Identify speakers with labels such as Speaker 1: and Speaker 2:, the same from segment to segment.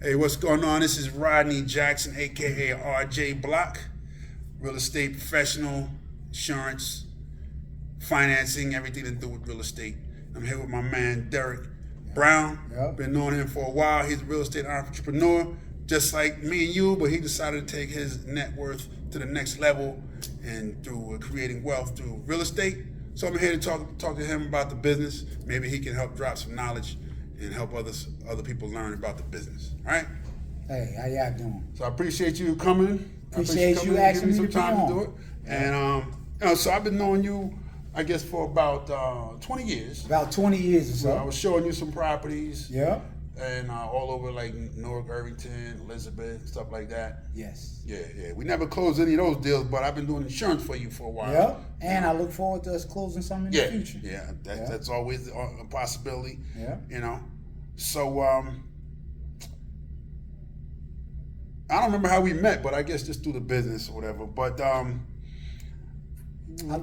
Speaker 1: Hey, what's going on? This is Rodney Jackson, aka RJ Block, real estate professional, insurance, financing, everything to do with real estate. I'm here with my man Derek Brown.
Speaker 2: Yep.
Speaker 1: Been knowing him for a while. He's a real estate entrepreneur, just like me and you, but he decided to take his net worth to the next level and through creating wealth through real estate. So I'm here to talk to him about the business. Maybe he can help drop some knowledge and help other people learn about the business. All right.
Speaker 2: Hey, how y'all doing?
Speaker 1: So I appreciate you coming.
Speaker 2: Appreciate you
Speaker 1: and
Speaker 2: asking
Speaker 1: giving
Speaker 2: me
Speaker 1: some
Speaker 2: to be
Speaker 1: time to
Speaker 2: on.
Speaker 1: do it. And so I've been knowing you, I guess, for about 20 years.
Speaker 2: About 20 years or
Speaker 1: So I
Speaker 2: so.
Speaker 1: was showing you some properties,
Speaker 2: Yeah.
Speaker 1: and all over like Newark, Irvington, Elizabeth, stuff like that.
Speaker 2: Yes.
Speaker 1: Yeah. We never closed any of those deals, but I've been doing insurance for you for a while.
Speaker 2: Yeah. And I look forward to us closing some in the future.
Speaker 1: Yeah.
Speaker 2: Yeah.
Speaker 1: That's always a possibility.
Speaker 2: Yeah.
Speaker 1: You know. So I don't remember how we met, but I guess just through the business or whatever. But
Speaker 2: I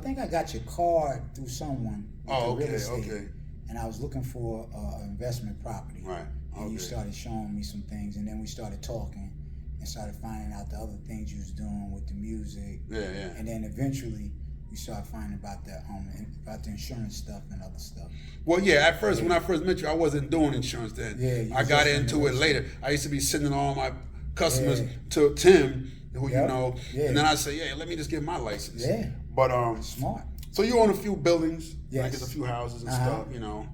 Speaker 2: think I got your card through someone. With the real estate,
Speaker 1: okay.
Speaker 2: And I was looking for investment property.
Speaker 1: Right.
Speaker 2: And you started showing me some things, and then we started talking and started finding out the other things you was doing with the music.
Speaker 1: Yeah.
Speaker 2: And then eventually we started finding about the insurance stuff and other stuff.
Speaker 1: Well, yeah. At first, when I first met you, I wasn't doing insurance then.
Speaker 2: Yeah, you
Speaker 1: I
Speaker 2: was
Speaker 1: got
Speaker 2: just
Speaker 1: into
Speaker 2: in
Speaker 1: it
Speaker 2: the
Speaker 1: later. I used to be sending all my customers
Speaker 2: Yeah.
Speaker 1: to Tim, who you
Speaker 2: Yep.
Speaker 1: know,
Speaker 2: Yeah.
Speaker 1: and then I say, let me just get my license.
Speaker 2: Yeah.
Speaker 1: But
Speaker 2: Smart.
Speaker 1: so you own a few buildings,
Speaker 2: Yes.
Speaker 1: I guess a few houses and
Speaker 2: Uh-huh.
Speaker 1: stuff, you know.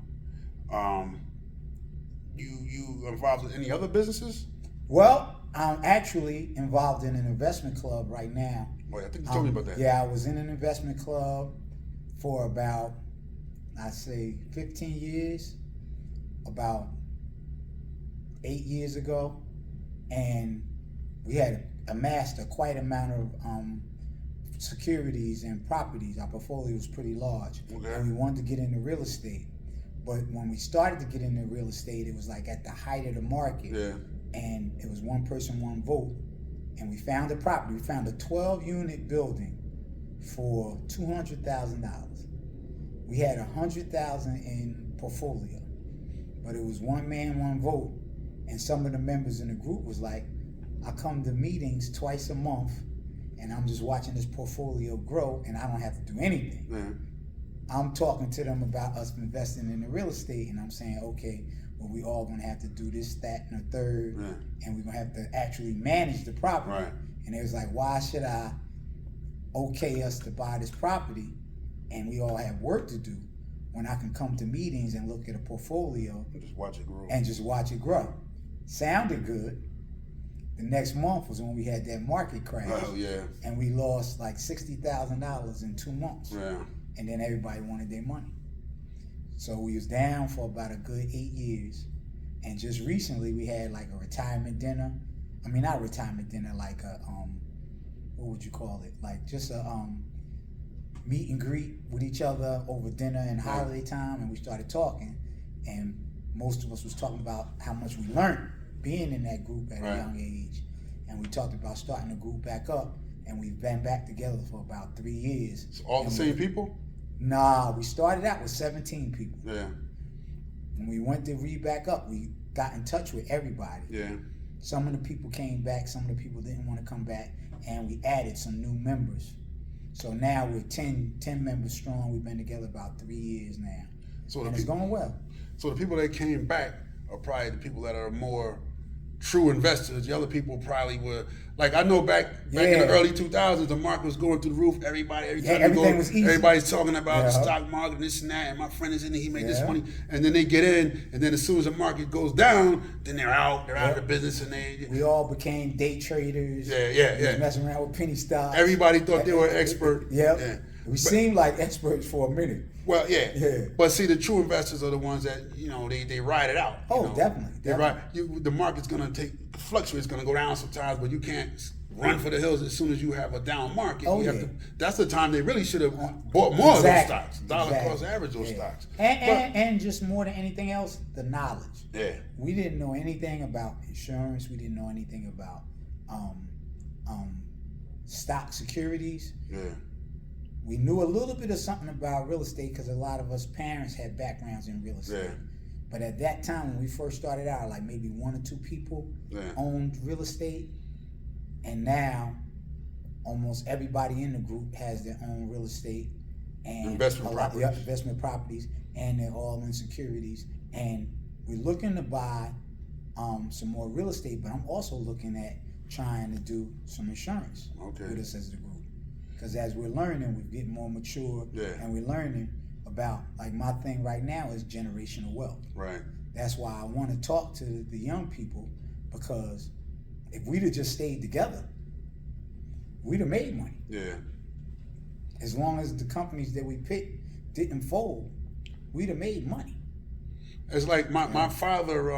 Speaker 1: You involved in any other businesses?
Speaker 2: Well, I'm actually involved in an investment club right now.
Speaker 1: Wait, I think you told me about that.
Speaker 2: Yeah, I was in an investment club for about, I'd say, 15 years, about 8 years ago. And we had amassed quite amount of securities and properties. Our portfolio was pretty large.
Speaker 1: Okay.
Speaker 2: And we wanted to get into real estate. But when we started to get into real estate, it was like at the height of the market.
Speaker 1: Yeah.
Speaker 2: And it was one person, one vote. And we found a property. We found a 12-unit building for $200,000. We had $100,000 in portfolio, but it was one man, one vote. And some of the members in the group was like, I come to meetings twice a month, and I'm just watching this portfolio grow, and I don't have to do anything.
Speaker 1: Yeah.
Speaker 2: I'm talking to them about us investing in the real estate, and I'm saying, okay, well, we all gonna have to do this, that, and the third, and we're gonna have to actually manage the property.
Speaker 1: Right.
Speaker 2: And it was like, why should I okay us to buy this property, and we all have work to do, when I can come to meetings and look at a portfolio
Speaker 1: Just watch it grow.
Speaker 2: and just watch it grow? Sounded good. The next month was when we had that market crash.
Speaker 1: Oh yeah.
Speaker 2: And we lost like $60,000 in 2 months.
Speaker 1: Yeah.
Speaker 2: And then everybody wanted their money. So we was down for about a good 8 years. And just recently we had like a retirement dinner. I mean, not a retirement dinner, like a, what would you call it? Like just a meet and greet with each other over dinner and holiday time. And we started talking. And most of us was talking about how much we learned being in that group at a young age. And we talked about starting the group back up. And we've been back together for about 3 years.
Speaker 1: So all the same people?
Speaker 2: Nah, we started out with 17 people.
Speaker 1: Yeah.
Speaker 2: When we went to read back up, we got in touch with everybody.
Speaker 1: Yeah.
Speaker 2: Some of the people came back, some of the people didn't want to come back, and we added some new members. So now we're 10 members strong. We've been together about 3 years now.
Speaker 1: So
Speaker 2: And it's going well.
Speaker 1: So the people that came back are probably the people that are more true investors. The other people probably were, like, I know back in the early 2000s, the market was going through the roof.
Speaker 2: Everything was easy.
Speaker 1: Everybody's talking about the stock market, this and that, and my friend is in it, he made this money. And then they get in, and then as soon as the market goes down, then they're out of the business, and
Speaker 2: We all became day traders.
Speaker 1: Yeah.
Speaker 2: We was messing around with penny stocks.
Speaker 1: Everybody thought they were an expert.
Speaker 2: Yeah. We seemed like experts for a minute.
Speaker 1: Well, yeah.
Speaker 2: Yeah.
Speaker 1: But see, the true investors are the ones that, you know, they ride it out.
Speaker 2: Oh,
Speaker 1: you know?
Speaker 2: definitely.
Speaker 1: They ride. The market's gonna fluctuate. It's gonna go down sometimes, but you can't run for the hills as soon as you have a down market.
Speaker 2: Oh,
Speaker 1: you have to, that's the time they really should have bought more of those stocks. Dollar cost average those stocks.
Speaker 2: And just more than anything else, the knowledge.
Speaker 1: Yeah.
Speaker 2: We didn't know anything about insurance. We didn't know anything about stock securities.
Speaker 1: Yeah.
Speaker 2: We knew a little bit of something about real estate because a lot of us parents had backgrounds in real estate.
Speaker 1: Yeah.
Speaker 2: But at that time, when we first started out, like maybe 1 or 2 people owned real estate. And now, almost everybody in the group has their own real estate and
Speaker 1: investment properties.
Speaker 2: Investment properties, and they're all in securities. And we're looking to buy some more real estate, but I'm also looking at trying to do some insurance with us as the group. Because as we're learning, we're getting more mature, and we're learning about, like, my thing right now is generational wealth.
Speaker 1: Right.
Speaker 2: That's why I want to talk to the young people, because if we'd have just stayed together, we'd have made money.
Speaker 1: Yeah.
Speaker 2: As long as the companies that we picked didn't fold, we'd have made money.
Speaker 1: It's like my father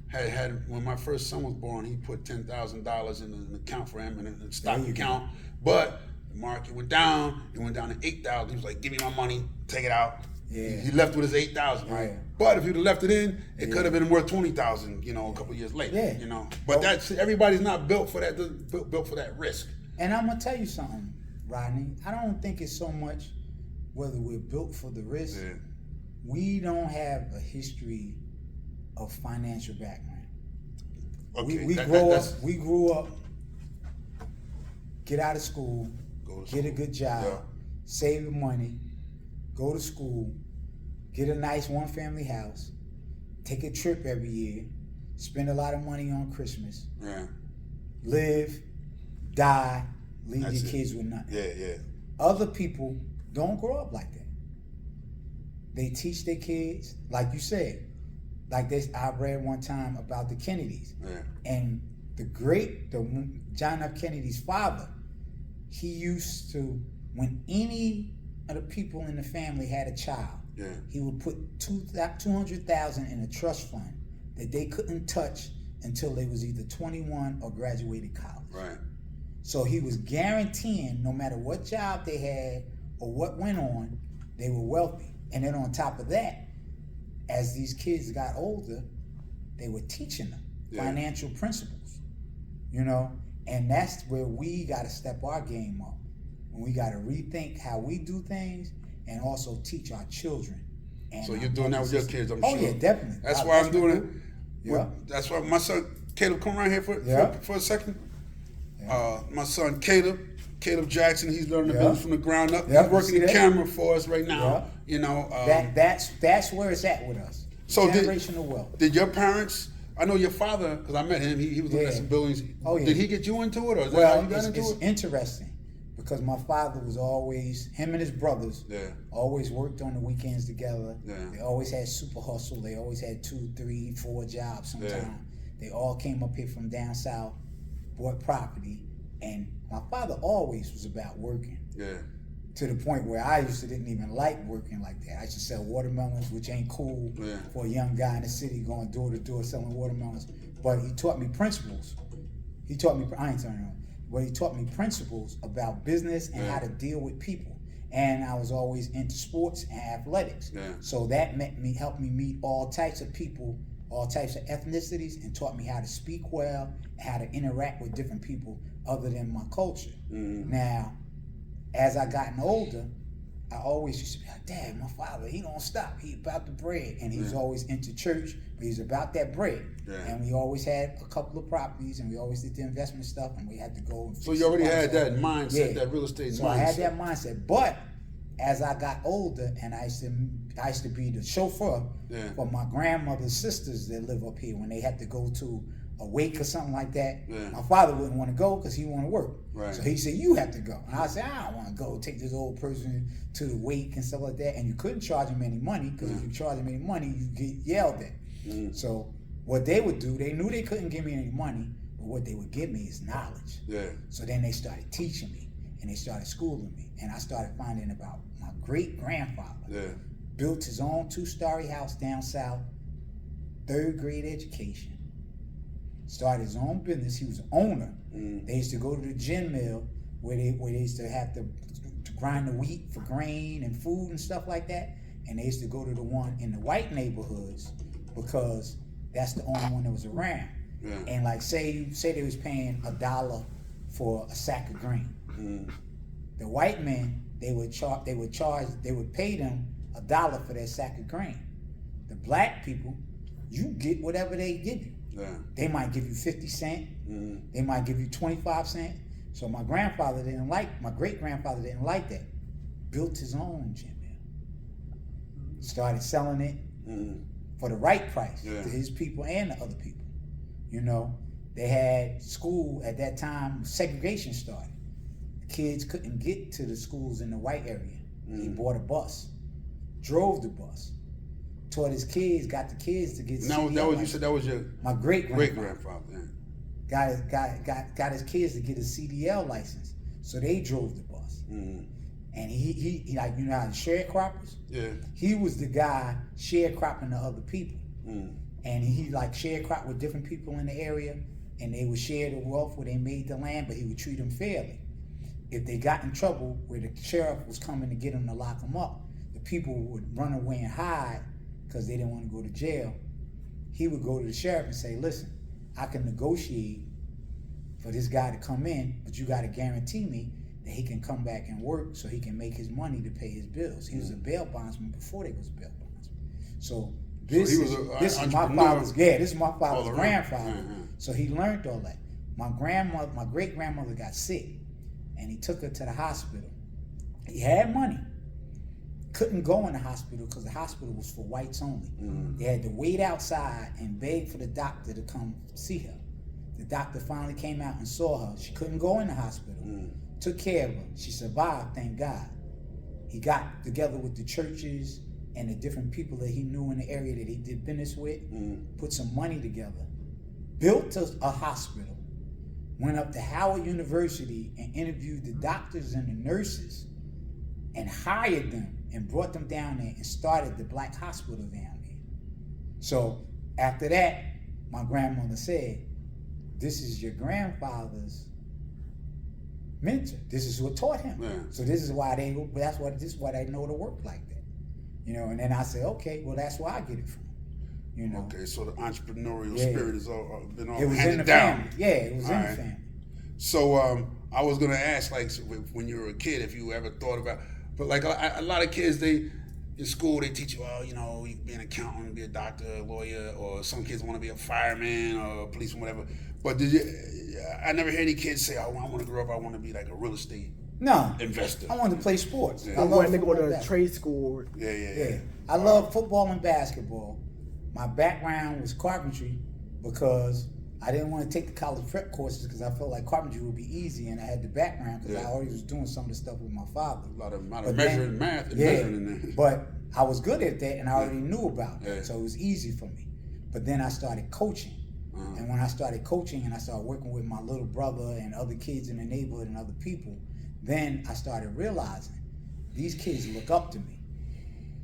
Speaker 1: had when my first son was born, he put $10,000 in an account for him, in a stock account. But the market went down. It went down to 8,000. He was like, "Give me my money, take it out."
Speaker 2: Yeah.
Speaker 1: He left with his 8,000. Right.
Speaker 2: Yeah.
Speaker 1: But if he'd have left it in, it could have been worth 20,000. You know, a couple of years later.
Speaker 2: Yeah.
Speaker 1: You know, but that's everybody's not built for that. Built for that risk.
Speaker 2: And I'm gonna tell you something, Rodney. I don't think it's so much whether we're built for the risk.
Speaker 1: Yeah.
Speaker 2: We don't have a history of financial background.
Speaker 1: Okay.
Speaker 2: We grew up, get out of school, get a good job, save the money, go to school, get a nice one-family house, take a trip every year, spend a lot of money on Christmas, live, die, leave your kids with nothing.
Speaker 1: Yeah.
Speaker 2: Other people don't grow up like that. They teach their kids, like you said, like this. I read one time about the Kennedys, and John F. Kennedy's father. He used to, when any of the people in the family had a child, he would put $200,000 in a trust fund that they couldn't touch until they was either 21 or graduated college.
Speaker 1: Right.
Speaker 2: So he was guaranteeing, no matter what job they had or what went on, they were wealthy. And then on top of that, as these kids got older, they were teaching them financial principles, you know? And that's where we got to step our game up. And we got to rethink how we do things and also teach our children. And
Speaker 1: so you're doing that with your kids, I'm sure.
Speaker 2: Oh, yeah, definitely.
Speaker 1: That's why I'm doing it.
Speaker 2: Yeah.
Speaker 1: That's why my son, Caleb, come around here for a second.
Speaker 2: Yeah.
Speaker 1: My son, Caleb Jackson, he's learning the business from the ground up.
Speaker 2: Yeah,
Speaker 1: he's working the camera for us right now.
Speaker 2: Yeah.
Speaker 1: You know.
Speaker 2: That's where it's at with us.
Speaker 1: So
Speaker 2: generational wealth.
Speaker 1: Did your parents? I know your father, because I met him. He was looking at some buildings.
Speaker 2: Oh, yeah.
Speaker 1: Did he get you into it, or is
Speaker 2: well,
Speaker 1: that how you got into
Speaker 2: it's
Speaker 1: it?
Speaker 2: interesting because my father was always, him and his brothers, always worked on the weekends together.
Speaker 1: Yeah.
Speaker 2: They always had super hustle. They always had 2, 3, 4 jobs sometimes.
Speaker 1: Yeah.
Speaker 2: They all came up here from down south, bought property, and my father always was about working.
Speaker 1: Yeah.
Speaker 2: To the point where I didn't even like working like that. I used to sell watermelons, which ain't cool for a young guy in the city going door to door selling watermelons. But he taught me principles. I ain't telling you, but he taught me principles about business and how to deal with people. And I was always into sports and athletics.
Speaker 1: Yeah.
Speaker 2: So that helped me meet all types of people, all types of ethnicities, and taught me how to speak well and how to interact with different people other than my culture.
Speaker 1: Mm-hmm.
Speaker 2: Now, as I gotten older, I always used to be like, Dad, my father, he don't stop. He about the bread. And he was always into church, but he's about that bread. Yeah. And we always had a couple of properties, and we always did the investment stuff, and we had to go. And
Speaker 1: so you already had that mindset, that real estate mindset.
Speaker 2: So I had that mindset. But as I got older, and I used to be the chauffeur for my grandmother's sisters that live up here when they had to go to a wake or something like that. My father wouldn't want to go because he wanted to work. Right. So he said, you have to go. And I said, I don't want to go take this old person to the wake and stuff like that. And you couldn't charge him any money because if you charge him any money, you get yelled at. So what they would do, they knew they couldn't give me any money, but what they would give me is knowledge. So then they started teaching me and they started schooling me. And I started finding about my great-grandfather. Built his own 2-story house down south, 3rd grade education. Started his own business. He was an owner. They used to go to the gin mill where they used to have to grind the wheat for grain and food and stuff like that. And they used to go to the one in the white neighborhoods because that's the only one that was around. And like say they was paying $1 for a sack of grain. The white men, they would pay them $1 for that sack of grain. The black people, you get whatever they give you.
Speaker 1: Yeah.
Speaker 2: They might give you 50 cents. They might give you 25 cents. So my great grandfather didn't like that. Built his own gym mill. Started selling it for the right price to his people and the other people. You know, they had school at that time, segregation started. Kids couldn't get to the schools in the white area. He bought a bus, drove the bus, taught his kids, got the kids to get.
Speaker 1: Now that was you said that was your
Speaker 2: my great
Speaker 1: grandfather. Yeah.
Speaker 2: Got his kids to get a CDL license, so they drove the bus. And he like, you know how the sharecroppers?
Speaker 1: Yeah.
Speaker 2: He was the guy sharecropping the other people. And he like sharecropped with different people in the area, and they would share the wealth where they made the land, but he would treat them fairly. If they got in trouble where the sheriff was coming to get them to lock them up, the people would run away and hide because they didn't want to go to jail. He would go to the sheriff and say, listen, I can negotiate for this guy to come in, but you got to guarantee me that he can come back and work so he can make his money to pay his bills. He was a bail bondsman before they was bail bondsmen. So this is my father's grandfather. So he learned all that. My great grandmother got sick, and he took her to the hospital. He had money, couldn't go in the hospital because the hospital was for whites only. They had to wait outside and beg for the doctor to come see her. The doctor finally came out and saw her. She couldn't go in the hospital. Took care of her. She survived, thank God. He got together with the churches and the different people that he knew in the area that he did business with, put some money together, built a hospital, went up to Howard University and interviewed the doctors and the nurses and hired them and brought them down there and started the black hospital down there. So after that, my grandmother said, this is your grandfather's mentor. This is what taught him. So this is why they know to work like that. You know, and then I said, okay, well, that's where I get it from. You know.
Speaker 1: Okay, so the entrepreneurial spirit has been all
Speaker 2: it was
Speaker 1: handed
Speaker 2: in the
Speaker 1: down.
Speaker 2: family. Yeah, it was in the family.
Speaker 1: So I was gonna ask, like, so when you were a kid, if you ever thought about, but like a lot of kids, they in school they teach you, well, you know, you can be an accountant, be a doctor, a lawyer, or some kids want to be a fireman or a policeman, whatever. But I never heard any kids say, oh, I want to grow up, I want to be like a real estate investor.
Speaker 2: I wanted to play sports.
Speaker 1: Yeah.
Speaker 3: I wanted to go to trade school.
Speaker 1: Yeah.
Speaker 2: I love football and basketball. My background was carpentry because I didn't want to take the college prep courses because I felt like carpentry would be easy, and I had the background because I already was doing some of the stuff with my father.
Speaker 1: A lot of measuring math and measuring in there.
Speaker 2: But I was good at that, and I already knew about it, so it was easy for me. But then I started coaching. And when I started coaching and I started working with my little brother and other kids in the neighborhood and other people, then I started realizing these kids look up to me.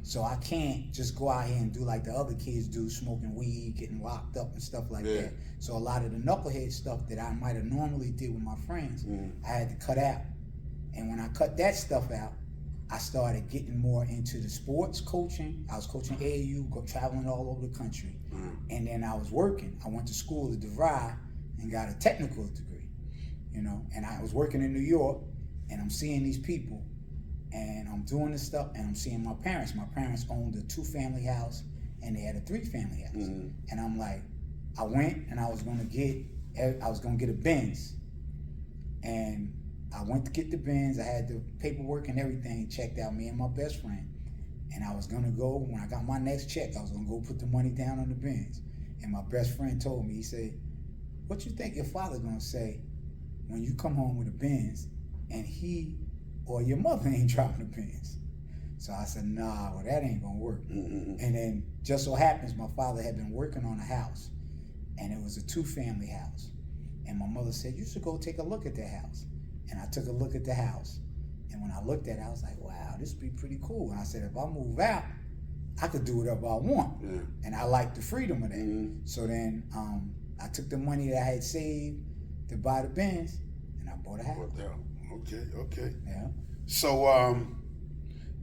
Speaker 2: So I can't just go out here and do like the other kids do, smoking weed, getting locked up and stuff like that. So a lot of the knucklehead stuff that I might have normally did with my friends, I had to cut out. And when I cut that stuff out, I started getting more into the sports coaching. I was coaching AAU, traveling all over the country. And then I was working. I went to school at DeVry and got a technical degree, you know. And I was working in New York, and I'm seeing these people, and I'm doing this stuff, and I'm seeing my parents. My parents owned a 2-family house, and they had a 3-family house. And I'm like, I went and I was gonna get a Benz, and I went to get the Benz. I had the paperwork and everything checked out, me and my best friend. And I was gonna go, when I got my next check, I was gonna go put the money down on the Benz. And my best friend told me, he said, what you think your father gonna say when you come home with a Benz and he or your mother ain't driving the Benz? So I said, nah, well, that ain't gonna work. And then just so happens my father had been working on a house, and it was a 2-family house. And my mother said, you should go take a look at that house. And I took a look at the house. And when I looked at it, I was like, wow, this would be pretty cool. And I said, if I move out, I could do whatever I want. And I like the freedom of that. So then I took the money that I had saved to buy the Benz, and I bought a house.
Speaker 1: Okay.
Speaker 2: Yeah.
Speaker 1: So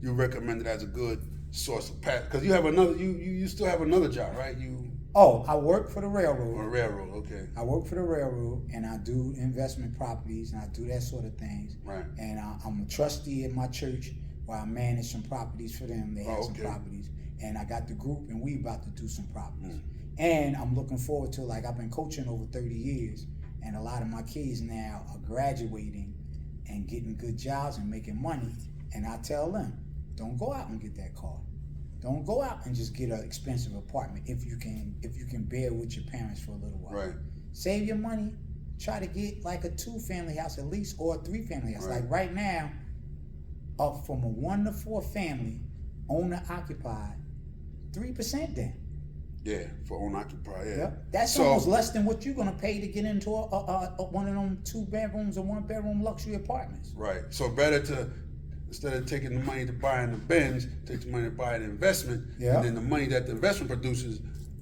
Speaker 1: you recommend it as a good source of path, because you have another, you still have another job, right?
Speaker 2: I work for the railroad.
Speaker 1: Or railroad, okay.
Speaker 2: I work for the railroad, and I do investment properties, and I do that sort of things.
Speaker 1: Right.
Speaker 2: And I'm a trustee at my church where I manage some properties for them. They have some properties. and I got the group, and we about to do some properties. And I'm looking forward to, like, I've been coaching over 30 years, and a lot of my kids now are graduating and getting good jobs and making money. And I tell them, don't go out and get that car. Don't go out and just get an expensive apartment if you can bear with your parents for a little while.
Speaker 1: Right.
Speaker 2: Save your money. Try to get like a 2-family house at least, or a 3-family house.
Speaker 1: Right.
Speaker 2: Like right now, up from a 1 to 4 family, owner occupied, 3% down.
Speaker 1: Yeah, for owner occupied. Yeah.
Speaker 2: Yep. That's almost less than what you're gonna pay to get into a one of them 2 bedrooms or 1 bedroom luxury apartments.
Speaker 1: Right. So better to, instead of taking the money to buying the Benz, take the money to buy an investment,
Speaker 2: Yeah.
Speaker 1: and then the money that the investment produces,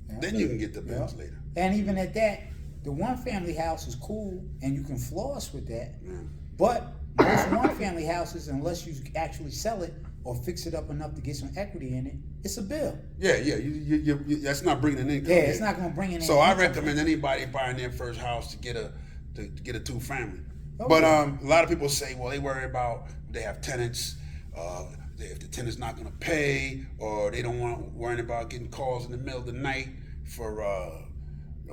Speaker 2: Yeah.
Speaker 1: then you can get the Benz
Speaker 2: Yeah.
Speaker 1: later.
Speaker 2: And even at that, the 1-family house is cool, and you can floss with that.
Speaker 1: Yeah.
Speaker 2: But most 1-family houses, unless you actually sell it or fix it up enough to get some equity in it, it's a bill.
Speaker 1: Yeah, yeah. You that's not bringing an income.
Speaker 2: Yeah, it's not gonna bring in.
Speaker 1: So
Speaker 2: any
Speaker 1: I
Speaker 2: income.
Speaker 1: recommend anybody buying their first house to get a 2-family.
Speaker 2: Okay.
Speaker 1: But a lot of people say, well, they worry about they have tenants. If the tenant's not going to pay, or they don't want worrying about getting calls in the middle of the night for a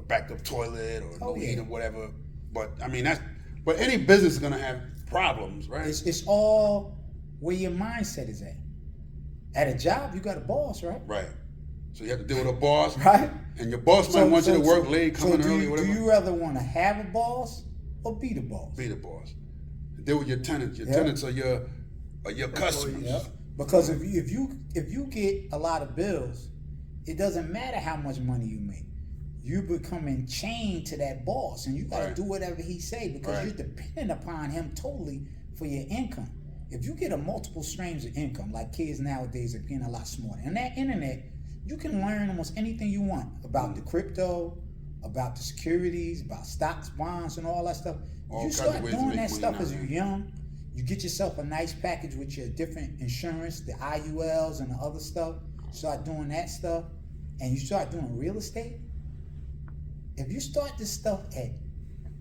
Speaker 1: backed up toilet or no heat or whatever. But I mean but any business is going to have problems, right?
Speaker 2: It's all where your mindset is at. At a job, you got a boss, right?
Speaker 1: Right. So you have to deal with a boss,
Speaker 2: Right.
Speaker 1: And your boss might want you to work late, come in early, whatever.
Speaker 2: Do you rather want to have a boss or be the boss?
Speaker 1: Be the boss. Deal with your tenants. Your tenants are your customers.
Speaker 2: Yep. Because if you get a lot of bills, it doesn't matter how much money you make. You're becoming chained to that boss, and you got to do whatever he say because you're dependent upon him totally for your income. If you get a multiple streams of income, like kids nowadays are getting a lot smarter, and that internet, you can learn almost anything you want about the crypto, about the securities, about stocks, bonds, and all that stuff. You start doing that stuff as you're young. You get yourself a nice package with your different insurance, the IULs and the other stuff. Start doing that stuff, and you start doing real estate. If you start this stuff at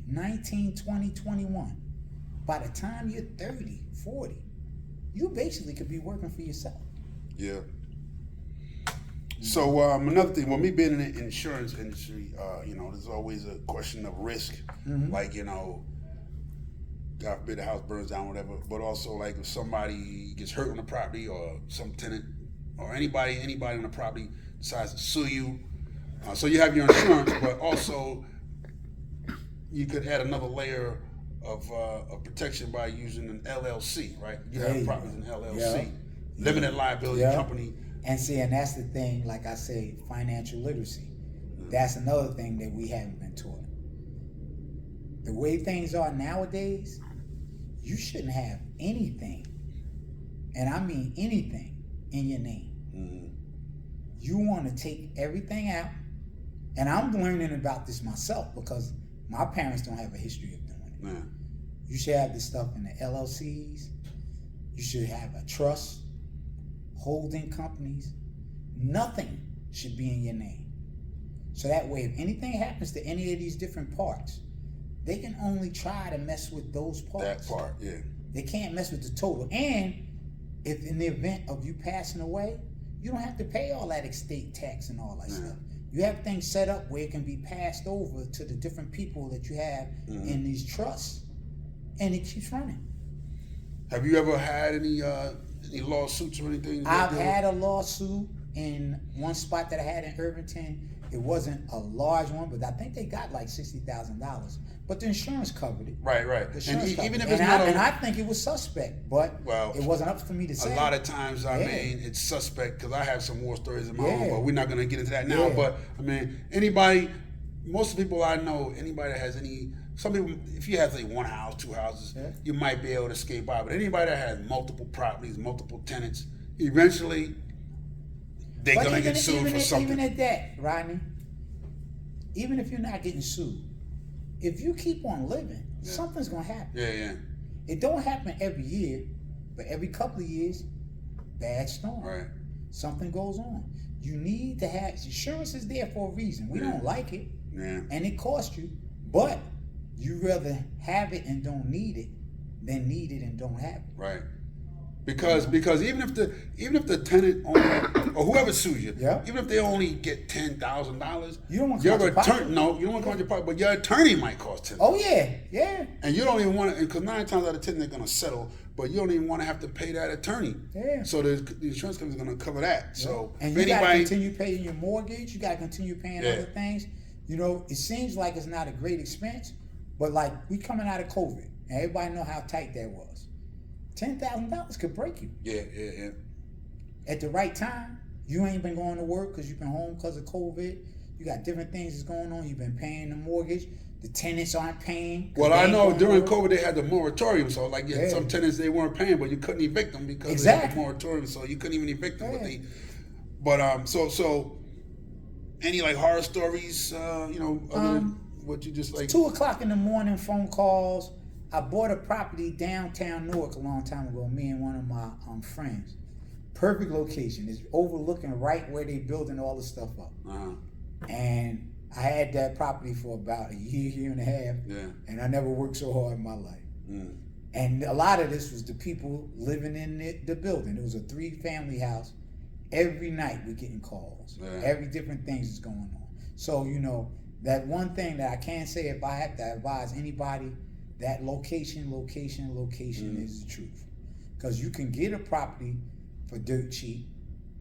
Speaker 2: 19, 20, 21, by the time you're 30, 40, you basically could be working for yourself.
Speaker 1: Yeah. So another thing, well, me being in the insurance industry, there's always a question of risk. Like, God forbid the house burns down, whatever. But also, like, if somebody gets hurt on the property, or some tenant, or anybody on the property decides to sue you. So you have your insurance, but also you could add another layer of protection by using an LLC, right? You have properties in LLC, limited liability company.
Speaker 2: And that's the thing, like I say, financial literacy. That's another thing that we haven't been taught. The way things are nowadays, you shouldn't have anything, and I mean anything, in your name. You want to take everything out, and I'm learning about this myself because my parents don't have a history of doing it. You should have this stuff in the LLCs. You should have a trust, holding companies. Nothing should be in your name. So that way, if anything happens to any of these different parts, they can only try to mess with those parts.
Speaker 1: That part, yeah.
Speaker 2: They can't mess with the total. And if in the event of you passing away, you don't have to pay all that estate tax and all that stuff. You have things set up where it can be passed over to the different people that you have in these trusts, and it keeps running.
Speaker 1: Have you ever had any lawsuits or anything?
Speaker 2: I've had a lawsuit in one spot that I had in Irvington. It wasn't a large one, but I think they got like $60,000. But the insurance covered it.
Speaker 1: Right.
Speaker 2: And
Speaker 1: Even if it's not,
Speaker 2: and I think it was suspect, but it wasn't up for me to say.
Speaker 1: A lot of times, I mean, it's suspect because I have some war stories in my own, but we're not going to get into that now. But I mean, most people I know, anybody that has some people, if you have, say, 1 house, 2 houses, you might be able to escape by. But anybody that has multiple properties, multiple tenants, eventually they're going to get sued for something.
Speaker 2: Even at that, Rodney, even if you're not getting sued, if you keep on living, something's going to happen.
Speaker 1: Yeah.
Speaker 2: It don't happen every year, but every couple of years, bad storm.
Speaker 1: Right.
Speaker 2: Something goes on. You need to have, insurance is there for a reason. We don't like it, and it costs you, but you rather have it and don't need it than need it and don't have it.
Speaker 1: Right. Because even if the tenant owner or whoever sues you,
Speaker 2: Yeah.
Speaker 1: even if they only get $10,000,
Speaker 2: You don't want to
Speaker 1: your
Speaker 2: come out your pocket.
Speaker 1: attorney. No, you don't want to come out your pocket, but your attorney might cost $10,000.
Speaker 2: Oh yeah.
Speaker 1: And you don't even want to, because 9 times out of 10 they're going to settle, but you don't even want to have to pay that attorney.
Speaker 2: Yeah.
Speaker 1: So the insurance company's going to cover that. So
Speaker 2: And
Speaker 1: if
Speaker 2: you got to
Speaker 1: anybody,
Speaker 2: continue paying your mortgage. You got to continue paying
Speaker 1: Yeah.
Speaker 2: other things. You know, it seems like it's not a great expense, but like we coming out of COVID, and everybody know how tight that was. $10,000 could break you
Speaker 1: yeah.
Speaker 2: at the right time. You ain't been going to work because you've been home because of COVID. You got different things that's going on. You've been paying the mortgage. The tenants aren't paying. 'cause
Speaker 1: Well,
Speaker 2: they
Speaker 1: I
Speaker 2: ain't
Speaker 1: know
Speaker 2: going to
Speaker 1: during
Speaker 2: work.
Speaker 1: COVID they had the moratorium, so like
Speaker 2: Yeah.
Speaker 1: some tenants they weren't paying, but you couldn't evict them because they had
Speaker 2: Exactly.
Speaker 1: the moratorium, so you couldn't even evict them.
Speaker 2: Yeah.
Speaker 1: So any like horror stories, other than what you just like?
Speaker 2: 2:00 in the morning, phone calls. I bought a property downtown Newark a long time ago. Me and one of my friends. Perfect location. It's overlooking right where they building all the stuff up.
Speaker 1: Uh-huh.
Speaker 2: And I had that property for about a year and a half.
Speaker 1: Yeah.
Speaker 2: And I never worked so hard in my life.
Speaker 1: Mm.
Speaker 2: And a lot of this was the people living in the building. It was a 3-family house. Every night we're getting calls.
Speaker 1: Yeah.
Speaker 2: Every different things is going on. So, that one thing that I can say, if I have to advise anybody, that location is the truth. Because you can get a property for dirt cheap,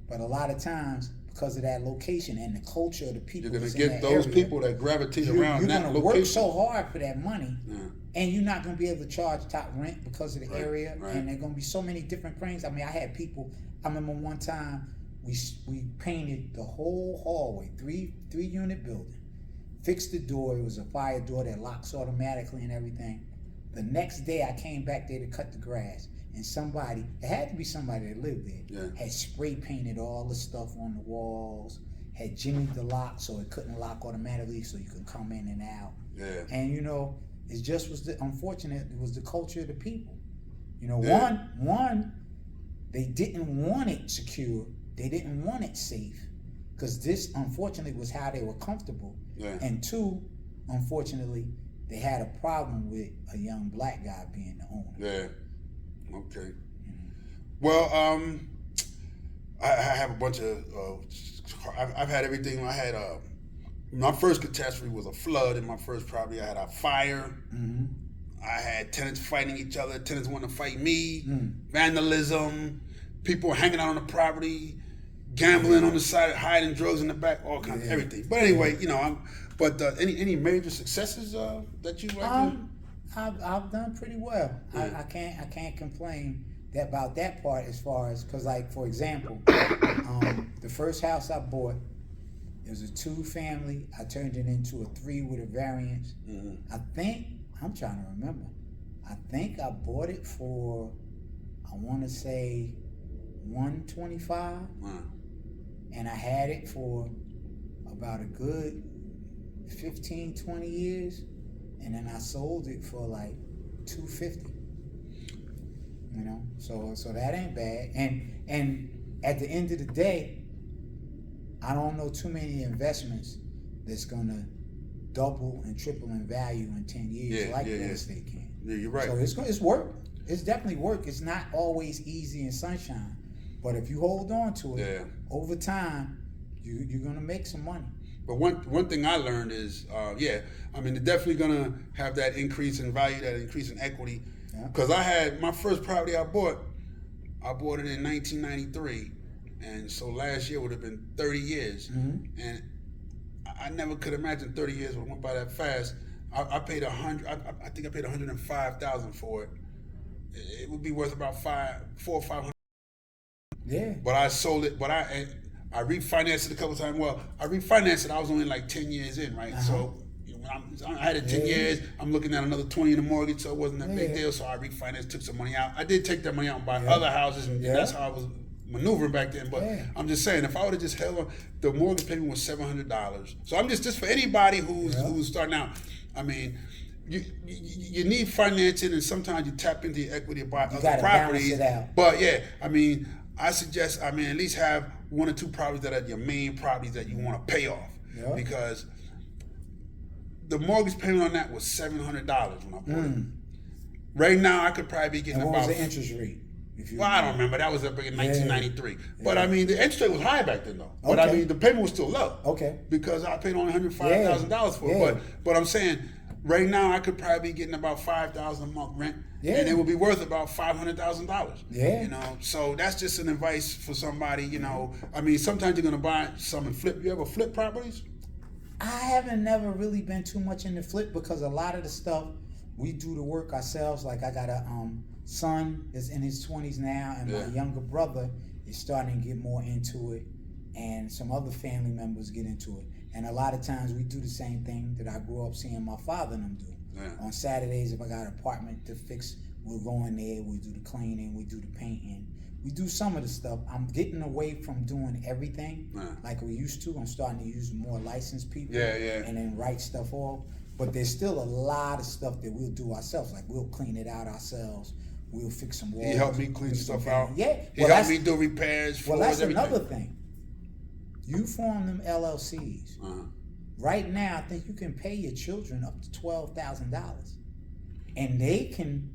Speaker 2: but a lot of times, because of that location and the culture of the people,
Speaker 1: You're gonna
Speaker 2: that's in
Speaker 1: get
Speaker 2: that
Speaker 1: those
Speaker 2: area,
Speaker 1: people that gravitate around
Speaker 2: you're
Speaker 1: that
Speaker 2: gonna
Speaker 1: location.
Speaker 2: work so hard for that money,
Speaker 1: Yeah.
Speaker 2: and you're not gonna be able to charge top rent because of the
Speaker 1: Right,
Speaker 2: area,
Speaker 1: right.
Speaker 2: and there's gonna be so many different things. I mean, I had people. I remember one time we painted the whole hallway, 3-unit building, fixed the door. It was a fire door that locks automatically and everything. The next day I came back there to cut the grass, and it had to be somebody that lived there,
Speaker 1: Yeah.
Speaker 2: had spray painted all the stuff on the walls, had jimmied the lock so it couldn't lock automatically, so you could come in and out.
Speaker 1: Yeah.
Speaker 2: And it just was unfortunate. It was the culture of the people.
Speaker 1: Yeah.
Speaker 2: One, they didn't want it secure. They didn't want it safe, because this unfortunately was how they were comfortable.
Speaker 1: Yeah.
Speaker 2: And 2, unfortunately, they had a problem with a young black guy being the owner.
Speaker 1: Yeah. Okay. Well, I have a bunch of. I've had everything. I had my first catastrophe was a flood in my first property. I had a fire.
Speaker 2: Mm-hmm.
Speaker 1: I had tenants fighting each other. Tenants wanting to fight me.
Speaker 2: Mm.
Speaker 1: Vandalism. People hanging out on the property. Gambling on the side, hiding drugs in the back, all kinds of everything. But anyway, But any major successes that you like?
Speaker 2: I've done pretty well.
Speaker 1: Yeah.
Speaker 2: I can't complain about that part, as far as, because, like, for example, the first house I bought, it was a 2-family. I turned it into a 3 with a variance.
Speaker 1: Mm-hmm.
Speaker 2: I'm trying to remember. I think I bought it for, I want to say, $125,
Speaker 1: Wow.
Speaker 2: and I had it for about a good 15-20 years, and then I sold it for like $250. So that ain't bad. And at the end of the day, I don't know too many investments that's gonna double and triple in value in 10 years real estate can.
Speaker 1: Yeah, you're right.
Speaker 2: So it's work. It's definitely work. It's not always easy and sunshine, but if you hold on to it, over time, you're gonna make some money.
Speaker 1: But one thing I learned is, they're definitely gonna have that increase in value, that increase in equity. Because I had my first property I bought it in 1993, and so last year would have been 30 years, and I never could imagine 30 years would have went by that fast. I paid I think I paid $105,000 for it. It would be worth about $400 or $500.
Speaker 2: Yeah.
Speaker 1: But I sold it. But I refinanced it a couple times. Well, I refinanced it. I was only like 10 years in, right? So when I had it 10 years. I'm looking at another 20 in the mortgage, so it wasn't a big deal. So I refinanced, took some money out. I did take that money out and buy other houses, and that's how I was maneuvering back then. But I'm just saying, if I would have just held on, the mortgage payment was $700. So I'm just for anybody who's starting out. I mean, you need financing, and sometimes you tap into your equity to buy other properties.
Speaker 2: Balance it out.
Speaker 1: But I suggest at least have 1 or 2 properties that are your main properties that you want to pay off, because the mortgage payment on that was $700 when I bought it. Right now, I could probably be getting
Speaker 2: And
Speaker 1: about.
Speaker 2: what was the interest rate? If you
Speaker 1: Well, I don't remember. That was up in 1993. But I mean, the interest rate was high back then, though. But I
Speaker 2: Okay.
Speaker 1: mean, the payment was still low.
Speaker 2: Okay.
Speaker 1: Because I paid only $105,000 for it.
Speaker 2: Yeah.
Speaker 1: But I'm saying, right now, I could probably be getting about $5,000 a month rent,
Speaker 2: Yeah.
Speaker 1: and it would be worth about $500,000.
Speaker 2: Yeah.
Speaker 1: You know, so that's just an advice for somebody. You know, I mean, sometimes you're gonna buy some and flip. You ever flip properties?
Speaker 2: I haven't never really been too much into flip because a lot of the stuff we do the work ourselves. Like I got a son that's in his 20s now, and my younger brother is starting to get more into it, and some other family members get into it. And a lot of times we do the same thing that I grew up seeing my father and them do.
Speaker 1: Yeah.
Speaker 2: On Saturdays, if I got an apartment to fix, we'll go in there, we do the cleaning, we do the painting. We do some of the stuff. I'm getting away from doing everything like we used to. I'm starting to use more licensed people and then write stuff off. But there's still a lot of stuff that we'll do ourselves. Like we'll clean it out ourselves. We'll fix some walls.
Speaker 1: He helped me clean stuff out.
Speaker 2: Yeah.
Speaker 1: He helped me do repairs,
Speaker 2: Well,
Speaker 1: floors,
Speaker 2: that's
Speaker 1: everything.
Speaker 2: another thing. You form them LLCs. Right now, I think you can pay your children up to $12,000, and they can,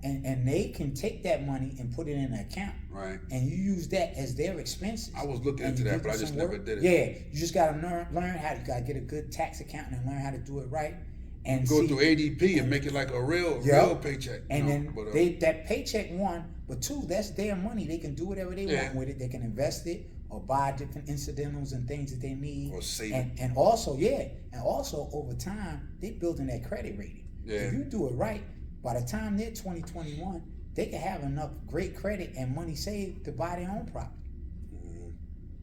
Speaker 2: and they can take that money and put it in an account.
Speaker 1: Right.
Speaker 2: And you use that as their expenses.
Speaker 1: I was looking into that, but I just never did it.
Speaker 2: Yeah, you just gotta learn how. You gotta get a good tax accountant and learn how to do it right. And
Speaker 1: Go through ADP and make it like a real paycheck.
Speaker 2: And
Speaker 1: you know,
Speaker 2: then
Speaker 1: but,
Speaker 2: that paycheck, one, but two, that's their money. They can do whatever they want with it. They can invest it or buy different incidentals and things that they need.
Speaker 1: Or save it.
Speaker 2: And also, over time, they're building that credit rating.
Speaker 1: Yeah.
Speaker 2: If you do it right, by the time they're 2021, they can have enough great credit and money saved to buy their own property.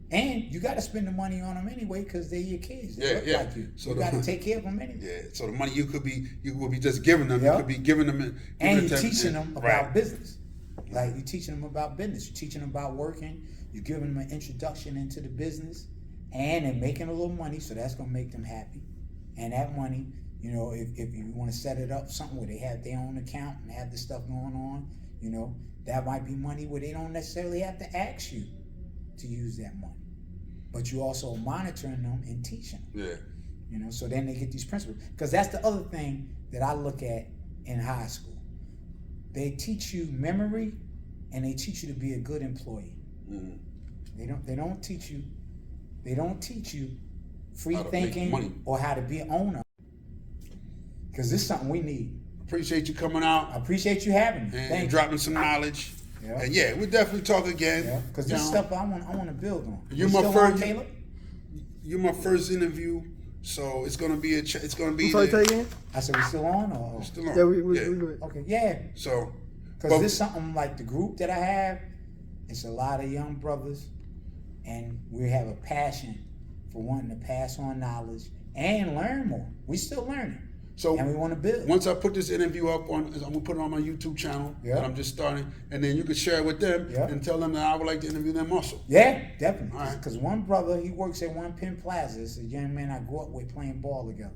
Speaker 2: And you got to spend the money on them anyway because they're your kids. They look like you. So you got to take care of them anyway.
Speaker 1: Yeah. So the money you will be just giving them. You could be giving them,
Speaker 2: and you're teaching them about business. Like you're teaching them about business. You're teaching them about working. You're giving them an introduction into the business, and they're making a little money. So that's gonna make them happy. And that money, you know, if you want to set it up something where they have their own account and have this stuff going on, you know, that might be money where they don't necessarily have to ask you to use that money. But you also monitoring them and teaching them.
Speaker 1: Yeah.
Speaker 2: You know, so then they get these principles. Because that's the other thing that I look at in high school. They teach you memory and they teach you to be a good employee. They don't teach you free thinking or how to be an owner. Because this is something we need.
Speaker 1: Appreciate you coming out.
Speaker 2: I appreciate you having me.
Speaker 1: And dropping some knowledge. Yeah. And we'll definitely talk again.
Speaker 2: Yeah. Because this stuff I want to build on.
Speaker 1: You're my first interview, so it's gonna be it's gonna be.
Speaker 3: Sorry, say again?
Speaker 2: I said we still on or?
Speaker 1: Still on.
Speaker 3: Yeah, we good.
Speaker 2: Okay, yeah.
Speaker 1: So.
Speaker 2: Because this something like the group that I have, it's a lot of young brothers, and we have a passion for wanting to pass on knowledge and learn more. We still learning.
Speaker 1: So
Speaker 2: and we want to build.
Speaker 1: Once I put this interview up I'm gonna put it on my YouTube channel.
Speaker 2: Yeah.
Speaker 1: I'm just starting, and then you can share it with them and tell them that I would like to interview them also.
Speaker 2: Yeah, definitely.
Speaker 1: Because
Speaker 2: one brother, he works at One Penn Plaza. It's a young man I grew up with playing ball together.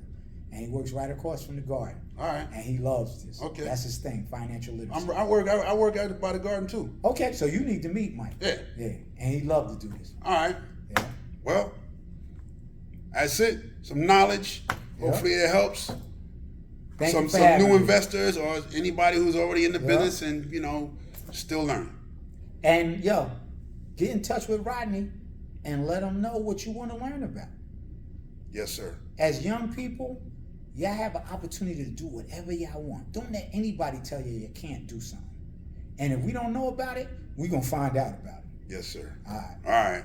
Speaker 2: And he works right across from the garden.
Speaker 1: All right.
Speaker 2: And he loves this.
Speaker 1: Okay.
Speaker 2: That's his thing, financial literacy.
Speaker 1: I work out by the garden too.
Speaker 2: Okay, so you need to meet Mike.
Speaker 1: Yeah.
Speaker 2: Yeah. And he loves to do this.
Speaker 1: All right.
Speaker 2: Yeah.
Speaker 1: Well, that's it. Some knowledge. Hopefully it helps. Some new investors or anybody who's already in the business and, you know, still learning.
Speaker 2: And get in touch with Rodney and let him know what you want to learn about.
Speaker 1: Yes, sir.
Speaker 2: As young people, y'all have an opportunity to do whatever y'all want. Don't let anybody tell you can't do something. And if we don't know about it, we're going to find out about it.
Speaker 1: Yes, sir.
Speaker 2: All right.
Speaker 1: All right.